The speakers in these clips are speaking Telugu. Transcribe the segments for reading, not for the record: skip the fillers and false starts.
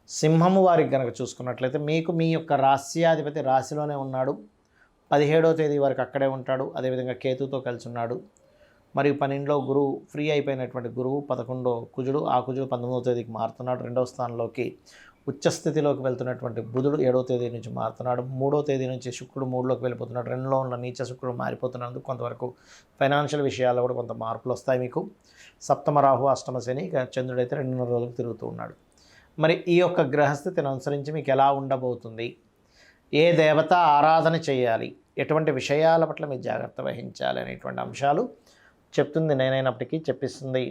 సింహము వారికి కనుక చూసుకున్నట్లయితే మీకు మీ యొక్క రాస్యాధిపతి రాశిలోనే ఉన్నాడు. 17వ తేదీ వరకు అక్కడే ఉంటాడు. అదేవిధంగా కేతుతో కలిసి ఉన్నాడు. మరియు 12లో గురువు ఫ్రీ అయిపోయినటువంటి గురువు 11 కుజుడు, ఆ కుజుడు 19వ తేదీకి మారుతున్నాడు. 2వ స్థానంలోకి ఉచ్చస్థితిలోకి వెళ్తున్నటువంటి బుధుడు 7వ తేదీ నుంచి మారుతున్నాడు. 3వ తేదీ నుంచి శుక్రుడు 3లోకి వెళ్ళిపోతున్నాడు. 2లో ఉన్న నీచ శుక్రుడు మారిపోతున్నందుకు కొంతవరకు ఫైనాన్షియల్ విషయాల్లో కూడా కొంత మార్పులు వస్తాయి మీకు. సప్తమ రాహు, అష్టమ శని, ఇక చంద్రుడైతే 2.5 రోజులకు తిరుగుతూ ఉన్నాడు. మరి ఈ యొక్క గ్రహస్థితిని అనుసరించి మీకు ఎలా ఉండబోతుంది, ఏ దేవత ఆరాధన చేయాలి, ఎటువంటి విషయాల పట్ల మీరు జాగ్రత్త వహించాలి అనేటువంటి అంశాలు చెప్తుంది నేనైనప్పటికీ చెప్పిస్తుంది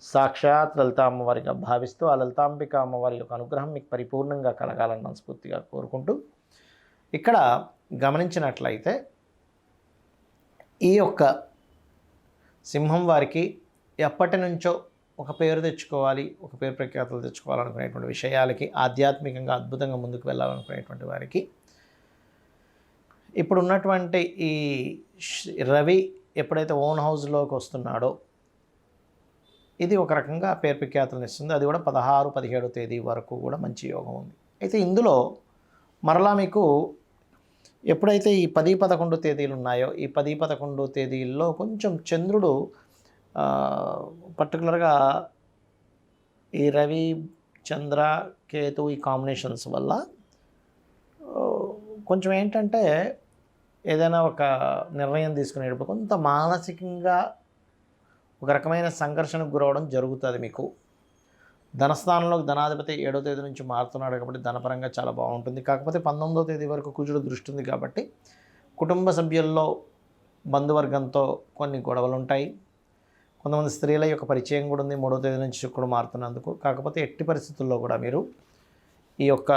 సాక్షాత్ లలితా అమ్మవారిగా భావిస్తూ ఆ లలితాంబిక అమ్మవారి యొక్క అనుగ్రహం మీకు పరిపూర్ణంగా కలగాలని మనస్ఫూర్తిగా కోరుకుంటూ, ఇక్కడ గమనించినట్లయితే ఈ యొక్క సింహం వారికి ఎప్పటి నుంచో ఒక పేరు తెచ్చుకోవాలి, ఒక పేరు ప్రఖ్యాతులు తెచ్చుకోవాలనుకునేటువంటి విషయాలకి, ఆధ్యాత్మికంగా అద్భుతంగా ముందుకు వెళ్ళాలనుకునేటువంటి వారికి ఇప్పుడు ఉన్నటువంటి ఈ రవి ఎప్పుడైతే ఓన్ హౌస్లోకి వస్తున్నాడో ఇది ఒక రకంగా పేరు ప్రఖ్యాతులను ఇస్తుంది. అది కూడా 16, 17 తేదీ వరకు కూడా మంచి యోగం ఉంది. అయితే ఇందులో మరలా మీకు ఎప్పుడైతే ఈ 10, 11 తేదీలు ఉన్నాయో ఈ 10, 11 తేదీల్లో కొంచెం చంద్రుడు పర్టికులర్గా ఈ రవి, చంద్ర, కేతు ఈ కాంబినేషన్స్ వల్ల కొంచెం ఏంటంటే ఏదైనా ఒక నిర్ణయం తీసుకునేటప్పుడు కొంత మానసికంగా ఒక రకమైన సంఘర్షణకు గురవడం జరుగుతుంది మీకు. ధనస్థానంలోకి ధనాధిపతి 7వ తేదీ నుంచి మారుతున్నాడు కాబట్టి ధనపరంగా చాలా బాగుంటుంది. కాకపోతే 19వ తేదీ వరకు కుజుడు దృష్టి ఉంది కాబట్టి కుటుంబ సభ్యుల్లో బంధువర్గంతో కొన్ని గొడవలు ఉంటాయి. కొంతమంది స్త్రీల యొక్క పరిచయం కూడా ఉంది 3వ తేదీ నుంచి శుక్రుడు మారుతున్నందుకు. కాకపోతే ఎట్టి పరిస్థితుల్లో కూడా మీరు ఈ యొక్క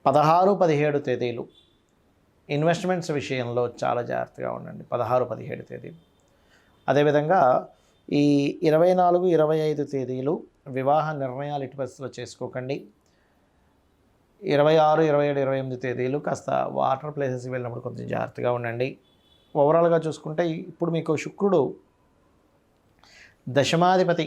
16, 17 తేదీలు ఇన్వెస్ట్మెంట్స్ విషయంలో చాలా జాగ్రత్తగా ఉండండి. 16, 17 తేదీలు. అదేవిధంగా ఈ 24, 25 తేదీలు వివాహ నిర్ణయాలు ఎట్టి పరిస్థితుల్లో చేసుకోకండి. 26, 27, 28 తేదీలు కాస్త వాటర్ ప్లేసెస్కి వెళ్ళినప్పుడు కొంచెం జాగ్రత్తగా ఉండండి. ఓవరాల్గా చూసుకుంటే ఇప్పుడు మీకు శుక్రుడు దశమాధిపతి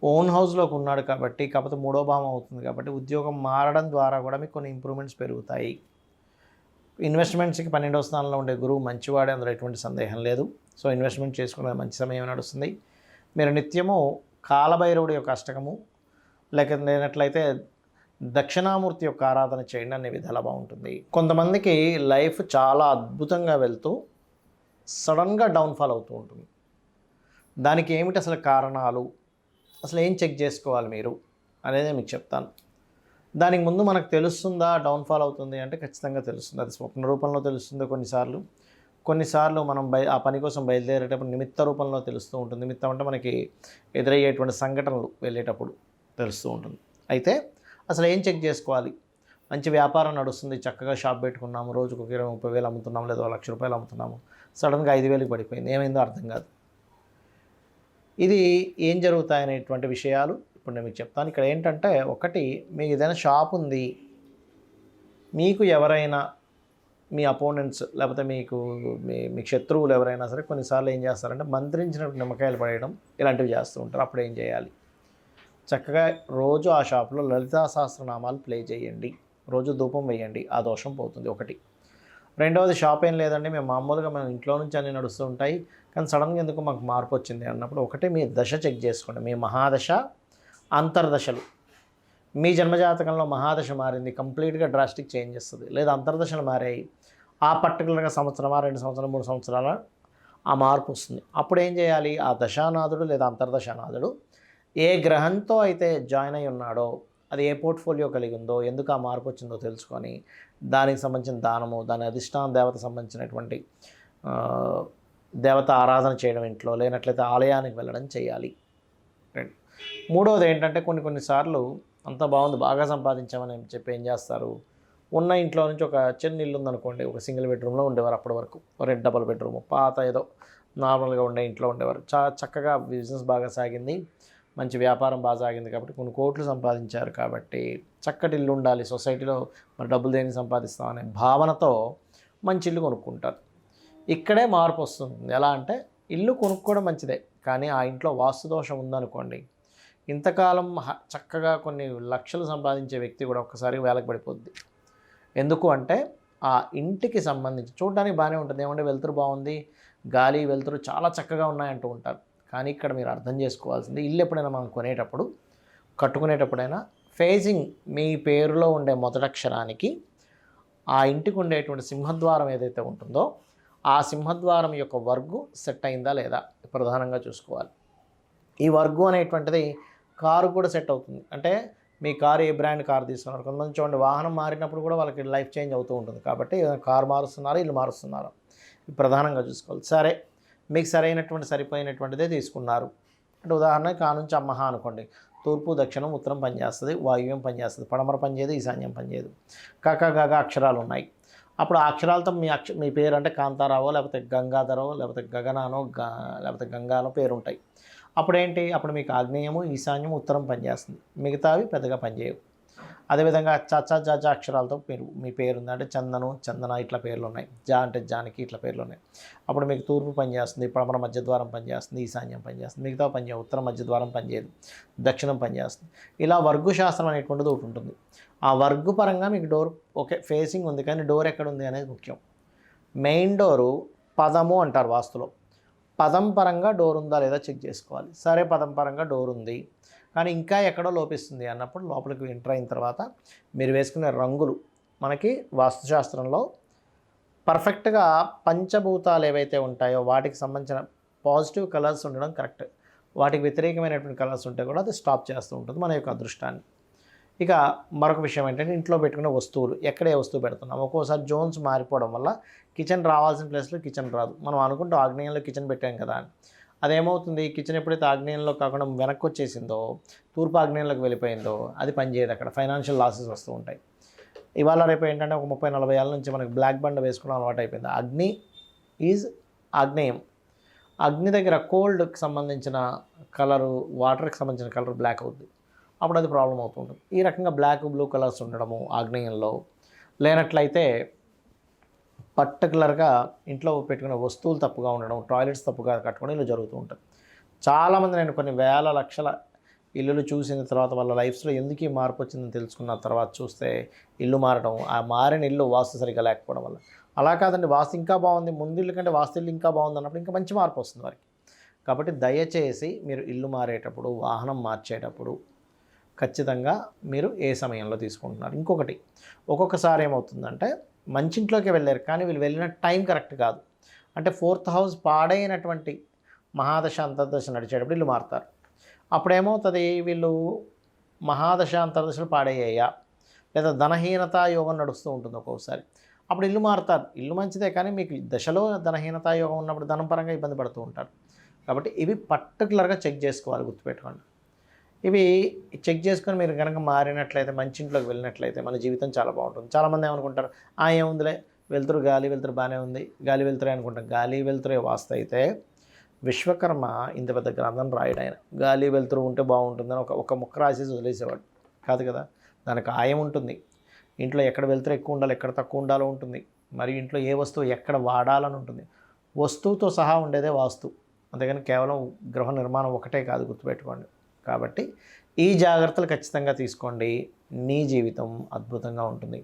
ఓన్ హౌస్లోకి ఉన్నాడు కాబట్టి, కాకపోతే 3వ భావం అవుతుంది కాబట్టి ఉద్యోగం మారడం ద్వారా కూడా మీకు కొన్ని ఇంప్రూవ్మెంట్స్ పెరుగుతాయి. ఇన్వెస్ట్మెంట్స్కి 12వ స్థానంలో ఉండే గురువు మంచివాడే, అందులో ఎటువంటి సందేహం లేదు. సో ఇన్వెస్ట్మెంట్ చేసుకునే మంచి సమయం నడుస్తుంది. మీరు నిత్యము కాలభైరవుడి యొక్క అష్టకము లేనట్లయితే దక్షిణామూర్తి యొక్క ఆరాధన చేయండి, అనే విధాలు బాగుంటుంది. కొంతమందికి లైఫ్ చాలా అద్భుతంగా వెళ్తూ సడన్గా డౌన్ఫాల్ అవుతూ ఉంటుంది. దానికి ఏమిటి అసలు కారణాలు, అసలు ఏం చెక్ చేసుకోవాలి మీరు అనేది మీకు చెప్తాను. దానికి ముందు మనకు తెలుస్తుందా డౌన్ఫాల్ అవుతుంది అంటే ఖచ్చితంగా తెలుస్తుంది. అది స్వప్న రూపంలో తెలుస్తుంది కొన్నిసార్లు మనం ఆ పని కోసం బయలుదేరేటప్పుడు నిమిత్త రూపంలో తెలుస్తూ ఉంటుంది. నిమిత్తం అంటే మనకి ఎదురయ్యేటువంటి సంఘటనలు వెళ్ళేటప్పుడు తెలుస్తూ ఉంటుంది. అయితే అసలు ఏం చెక్ చేసుకోవాలి, మంచి వ్యాపారం నడుస్తుంది, చక్కగా షాప్ పెట్టుకున్నాము, రోజుకు 20-30 వేలు అమ్ముతున్నాము, లేదా 1 లక్ష రూపాయలు అమ్ముతున్నాము, సడన్గా 5,000కి పడిపోయింది, ఏమైందో అర్థం కాదు. ఇది ఏం జరుగుతాయనేటువంటి విషయాలు ఇప్పుడు నేను మీకు చెప్తాను. ఇక్కడ ఏంటంటే ఒకటి, మీకు ఏదైనా షాప్ ఉంది, మీకు ఎవరైనా మీ అపోనెంట్స్ లేకపోతే మీ శత్రువులు ఎవరైనా సరే కొన్నిసార్లు ఏం చేస్తారంటే మంత్రించినట్టు నిమ్మకాయలు పడేయడం ఇలాంటివి చేస్తూ ఉంటారు. అప్పుడు ఏం చేయాలి, చక్కగా రోజు ఆ షాప్లో లలితా సహస్రనామాలు ప్లే చేయండి, రోజు ధూపం వేయండి, ఆ దోషం పోతుంది. ఒకటి. రెండవది, షాప్ ఏం లేదండి, మేము మామూలుగా మేము ఇంట్లో నుంచి అన్నీ నడుస్తూ ఉంటాయి కానీ సడన్గా ఎందుకు మాకు మార్పు వచ్చింది అన్నప్పుడు ఒకటి మీ దశ చెక్ చేసుకోండి. మీ మహాదశ, అంతర్దశలు, మీ జన్మజాతకంలో మహాదశ మారింది, కంప్లీట్గా డ్రాస్టిక్ చేంజ్ చేస్తుంది, లేదా అంతర్దశలు మారాయి, ఆ పర్టికులర్గా సంవత్సరమా 2 సంవత్సరాలు 3 సంవత్సరాల ఆ మార్పు వస్తుంది. అప్పుడు ఏం చేయాలి, ఆ దశానాథుడు లేదా అంతర్దశానాథుడు ఏ గ్రహంతో అయితే జాయిన్ అయి ఉన్నాడో, అది ఏ పోర్ట్ఫోలియో కలిగి ఉందో, ఎందుకు ఆ మార్పు వచ్చిందో తెలుసుకొని దానికి సంబంధించిన దానము, దాని అధిష్టాన దేవత సంబంధించినటువంటి దేవత ఆరాధన చేయడం, ఇంట్లో లేనట్లయితే ఆలయానికి వెళ్ళడం చేయాలి. మూడవది ఏంటంటే కొన్నిసార్లు అంత బాగుంది, బాగా సంపాదించామని చెప్పి ఏం చేస్తారు, ఉన్న ఇంట్లో నుంచి ఒక చిన్న ఇల్లు ఉందనుకోండి, ఒక సింగిల్ బెడ్రూమ్లో ఉండేవారు అప్పటి వరకు, రెండు డబుల్ బెడ్రూమ్, పాత ఏదో నార్మల్గా ఉండే ఇంట్లో ఉండేవారు. చక్కగా బిజినెస్ బాగా సాగింది, మంచి వ్యాపారం బాగా సాగింది కాబట్టి కొన్ని కోట్లు సంపాదించారు కాబట్టి చక్కటి ఇల్లు ఉండాలి సొసైటీలో, మరి డబ్బులు దేనికి సంపాదిస్తామనే భావనతో మంచి ఇల్లు కొనుక్కుంటారు. ఇక్కడే మార్పు వస్తుంది. ఎలా అంటే ఇల్లు కొనుక్కోవడం మంచిదే కానీ ఆ ఇంట్లో వాస్తు దోషం ఉందనుకోండి, ఇంతకాలం చక్కగా కొన్ని లక్షలు సంపాదించే వ్యక్తి కూడా ఒక్కసారి వేలకు పడిపోద్ది. ఎందుకు అంటే ఆ ఇంటికి సంబంధించి చూడడానికి బాగానే ఉంటుంది, ఏమంటే వెలుతురు బాగుంది, గాలి వెలుతురు చాలా చక్కగా ఉన్నాయంటూ ఉంటారు. కానీ ఇక్కడ మీరు అర్థం చేసుకోవాల్సింది, ఇల్లు ఎప్పుడైనా మనం కొనేటప్పుడు కట్టుకునేటప్పుడైనా ఫేసింగ్ మీ పేరులో ఉండే మొదటక్షరానికి ఆ ఇంటికి ఉండేటువంటి సింహద్వారం ఏదైతే ఉంటుందో ఆ సింహద్వారం యొక్క వర్గు సెట్ అయిందా లేదా ప్రధానంగా చూసుకోవాలి. ఈ వర్గు అనేటువంటిది కారు కూడా సెట్ అవుతుంది. అంటే మీ కారు ఏ బ్రాండ్ కారు తీసుకున్నారు, కొంతమంది చూడండి వాహనం మారినప్పుడు కూడా వాళ్ళకి లైఫ్ చేంజ్ అవుతూ ఉంటుంది. కాబట్టి కారు మారుస్తున్నారు, ఇల్లు మారుస్తున్నారు, ప్రధానంగా చూసుకోవాలి. సరే, మీకు సరిపోయినటువంటిదే తీసుకున్నారు అంటే ఉదాహరణకి కా నుంచి అమ్మహ అనుకోండి, తూర్పు దక్షిణం ఉత్తరం పనిచేస్తుంది, వాయువ్యం పనిచేస్తుంది, పడమర పనిచేయదు, ఈశాన్యం పనిచేయదు, కక గగ అక్షరాలు ఉన్నాయి. అప్పుడు ఆ అక్షరాలతో మీ పేరు అంటే కాంతారావో లేకపోతే గంగాధరో లేకపోతే గగనానో లేకపోతే గంగానో పేరు ఉంటాయి. అప్పుడేంటి, అప్పుడు మీకు ఆగ్నేయము ఈశాన్యం ఉత్తరం పనిచేస్తుంది, మిగతావి పెద్దగా పనిచేయవు. అదేవిధంగా చ జ అక్షరాలతో మీ పేరు ఉంది అంటే చందను చందన ఇట్లా పేర్లు ఉన్నాయి, జా అంటే జానకి ఇట్లా పేర్లు ఉన్నాయి. అప్పుడు మీకు తూర్పు పనిచేస్తుంది, పడమర మధ్యద్వారం పనిచేస్తుంది, ఈశాన్యం పనిచేస్తుంది, మిగతా పనిచేయవు, ఉత్తరం మధ్యద్వారం పనిచేయదు, దక్షిణం పనిచేస్తుంది. ఇలా వర్గు శాస్త్రం అనేటువంటిది ఒకటి ఉంటుంది. ఆ వర్గు పరంగా మీకు డోర్ ఓకే ఫేసింగ్ ఉంది, కానీ డోర్ ఎక్కడ ఉంది అనేది ముఖ్యం. మెయిన్ డోరు పదము అంటారు వాస్తులో, పదం పరంగా డోర్ ఉందా లేదా చెక్ చేసుకోవాలి. సరే, పదం పరంగా డోర్ ఉంది కానీ ఇంకా ఎక్కడో లోపిస్తుంది అన్నప్పుడు లోపలికి ఎంటర్ అయిన తర్వాత మీరు వేసుకునే రంగులు, మనకి వాస్తుశాస్త్రంలో పర్ఫెక్ట్గా పంచభూతాలు ఏవైతే ఉంటాయో వాటికి సంబంధించిన పాజిటివ్ కలర్స్ ఉండడం కరెక్ట్. వాటికి వ్యతిరేకమైనటువంటి కలర్స్ ఉంటే కూడా అది స్టాప్ చేస్తూ ఉంటుంది మన యొక్క అదృష్టాన్ని. ఇక మరొక విషయం ఏంటంటే ఇంట్లో పెట్టుకునే వస్తువులు, ఎక్కడ ఏ వస్తువు పెడుతున్నాం. ఒక్కోసారి జోన్స్ మారిపోవడం వల్ల కిచెన్ రావాల్సిన ప్లేస్లో కిచెన్ రాదు. మనం అనుకుంటాం ఆగ్నేయంలో కిచెన్ పెట్టాం కదా అని. అదేమవుతుంది, కిచెన్ ఎప్పుడైతే ఆగ్నేయంలో కాకుండా వెనక్కి వచ్చేసిందో, తూర్పు ఆగ్నేయంలోకి వెళ్ళిపోయిందో అది పనిచేయదు. అక్కడ ఫైనాన్షియల్ లాసెస్ వస్తూ ఉంటాయి. ఇవాళ రేపు ఏంటంటే ఒక 30-40 ఏళ్ళ నుంచి మనకి బ్లాక్ బండ వేసుకోవడం అలవాటు అయిపోయింది. అగ్ని ఈజ్ ఆగ్నేయం. అగ్ని దగ్గర కోల్డ్కి సంబంధించిన కలరు, వాటర్కి సంబంధించిన కలర్ బ్లాక్ అవుతుంది. అప్పుడు అది ప్రాబ్లం అవుతుంటుంది. ఈ రకంగా బ్లాక్ బ్లూ కలర్స్ ఉండడము ఆగ్నేయంలో లేనట్లయితే పర్టికులర్గా ఇంట్లో పెట్టుకునే వస్తువులు తప్పుగా ఉండడం, టాయిలెట్స్ తప్పుగా కట్టుకోవడం ఇలా జరుగుతూ ఉంటుంది. చాలామంది నేను కొన్ని వేల లక్షల ఇల్లులు చూసిన తర్వాత వాళ్ళ లైఫ్స్లో ఎందుకు ఈ మార్పు వచ్చిందని తెలుసుకున్న తర్వాత చూస్తే ఇల్లు మారడం, ఆ మారిన ఇల్లు వాస్తు సరిగ్గా లేకపోవడం వల్ల. అలా కాదండి, వాస్తు ఇంకా బాగుంది, ముందు ఇల్లు కంటే వాస్తు ఇల్లు ఇంకా బాగుంది అన్నప్పుడు ఇంకా మంచి మార్పు వస్తుంది వారికి. కాబట్టి దయచేసి మీరు ఇల్లు మారేటప్పుడు, వాహనం మార్చేటప్పుడు ఖచ్చితంగా మీరు ఏ సమయంలో తీసుకుంటున్నారు. ఇంకొకటి, ఒక్కొక్కసారి ఏమవుతుందంటే మంచింట్లోకి వెళ్ళారు కానీ వీళ్ళు వెళ్ళిన టైం కరెక్ట్ కాదు. అంటే 4th హౌస్ పాడైనటువంటి మహాదశ అంతర్దశ నడిచేటప్పుడు ఇల్లు మారుతారు. అప్పుడు ఏమవుతుంది, వీళ్ళు మహాదశ అంతర్దశలు పాడయ్యాయా లేదా ధనహీనతా యోగం నడుస్తూ ఉంటుంది ఒక్కొక్కసారి, అప్పుడు ఇల్లు మారుతారు. ఇల్లు మంచిదే కానీ మీకు దశలో ధనహీనతా యోగం ఉన్నప్పుడు ధనం పరంగా ఇబ్బంది పడుతూ ఉంటారు. కాబట్టి ఇవి పర్టికులర్గా చెక్ చేసుకోవాలి, గుర్తుపెట్టుకోండి. ఇవి చెక్ చేసుకొని మీరు కనుక మారినట్లయితే, మంచింట్లోకి వెళ్ళినట్లయితే మన జీవితం చాలా బాగుంటుంది. చాలామంది ఏమనుకుంటారు, ఏముందిలే వెలుతురు గాలి వెలుతురు బాగానే ఉంది, గాలి వెలుతురే అనుకుంటాం. గాలి వెలుతురే వాస్తు అయితే విశ్వకర్మ ఇంత పెద్ద గ్రంథం రాయడు ఆయన. గాలి వెలుతురు ఉంటే బాగుంటుందని ఒక ముక్క రాసేసి వదిలేసేవాడు కాదు కదా. దానికి ఆయం ఉంటుంది. ఇంట్లో ఎక్కడ వెలుతురు ఎక్కువ ఉండాలి, ఎక్కడ తక్కువ ఉండాలో ఉంటుంది. మరియు ఇంట్లో ఏ వస్తువు ఎక్కడ వాడాలని ఉంటుంది. వస్తువుతో సహా ఉండేదే వాస్తు, అంతేగాని కేవలం గృహ నిర్మాణం ఒకటే కాదు, గుర్తుపెట్టుకోండి. కాబట్టి ఈ జాగ్రత్తలు ఖచ్చితంగా తీసుకోండి, నీ జీవితం అద్భుతంగా ఉంటుంది.